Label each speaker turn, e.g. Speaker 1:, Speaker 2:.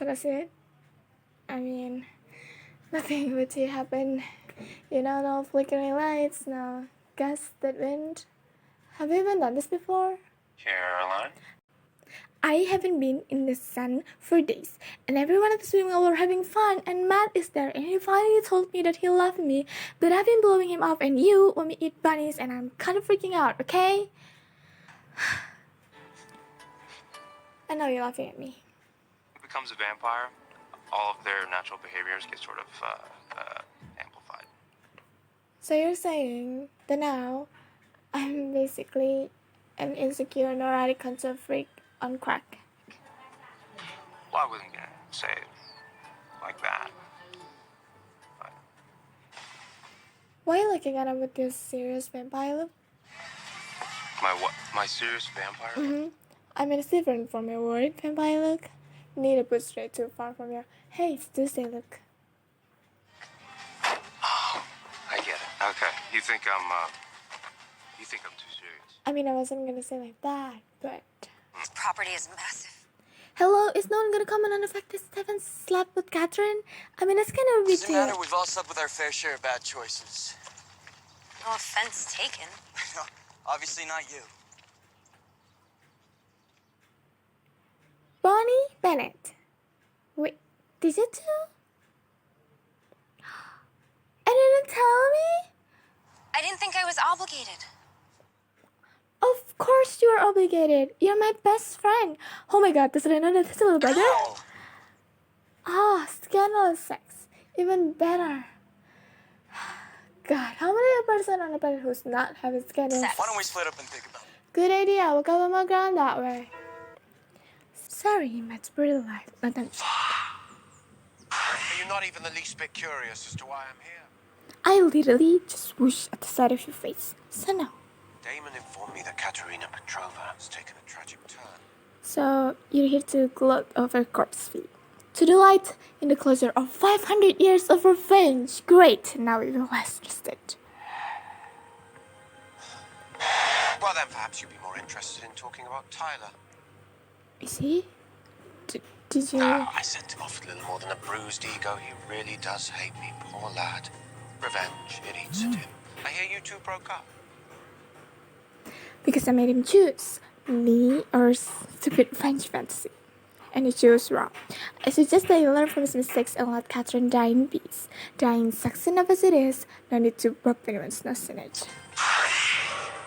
Speaker 1: So that's it. I mean, nothing would happen. No flickering lights, no gusted wind. Have you even done this before?
Speaker 2: Caroline?
Speaker 1: I haven't been in the sun for days, and everyone at the swimming pool were having fun, and Matt is there, and he finally told me that he loved me, but I've been blowing him off, and you want me to eat bunnies, and I'm kind of freaking out, okay? I know you're laughing at me.
Speaker 2: Who becomes a vampire, all of their natural behaviors get sort of amplified.
Speaker 1: So you're saying that now I'm basically an insecure, neurotic control freak on crack?
Speaker 2: Well, I wasn't gonna say it like that. But
Speaker 1: Why are you looking at him with this serious vampire look?
Speaker 2: my what? My serious vampire?
Speaker 1: I mean, it's different from your word vampire look. Need to put straight too far from your hey, it's Tuesday look.
Speaker 2: Oh, I get it. Okay, you think I'm too serious?
Speaker 1: I mean, I wasn't gonna say like that, but...
Speaker 3: This property is massive.
Speaker 1: Hello, is no one gonna comment on the fact that Stefan slept with Catherine? I mean, it's kind of a big
Speaker 4: Doesn't matter, we've all slept with our fair share of bad choices.
Speaker 3: No offense taken.
Speaker 4: No, obviously not you.
Speaker 1: Bonnie Bennett. Wait, did you too? And you didn't tell me?
Speaker 3: I didn't think I was obligated.
Speaker 1: Of course you are obligated. You're my best friend. Oh my god, does I know that his little brother? Ah, scandalous sex. Even better. God, how many person on the planet who's not having scandalous sex?
Speaker 4: Why don't we split up and think about it?
Speaker 1: Good idea, we'll cover more ground that way. Sorry, Matt's brutal life. But then
Speaker 5: You're not even the least bit curious as to why I'm here.
Speaker 1: I literally just whoosh at the side of your face. So no.
Speaker 5: Damon informed me that Katerina Petrova has taken a tragic turn.
Speaker 1: So you're here to gloat over corpse feet. To delight in the closure of 500 years of revenge. Great, now we're less interested.
Speaker 5: Well then, perhaps you'd be more interested in talking about Tyler.
Speaker 1: Is he? Did you...
Speaker 5: No, I sent him off with little more than a bruised ego. He really does hate me, poor lad. Revenge, it eats at him. I hear you two broke up.
Speaker 1: Because I made him choose me or stupid French fantasy. And he chose wrong. I suggest that you learn from his mistakes and let Catherine die in peace. Dying sucks enough as it is, no need to broke anyone's nose in it.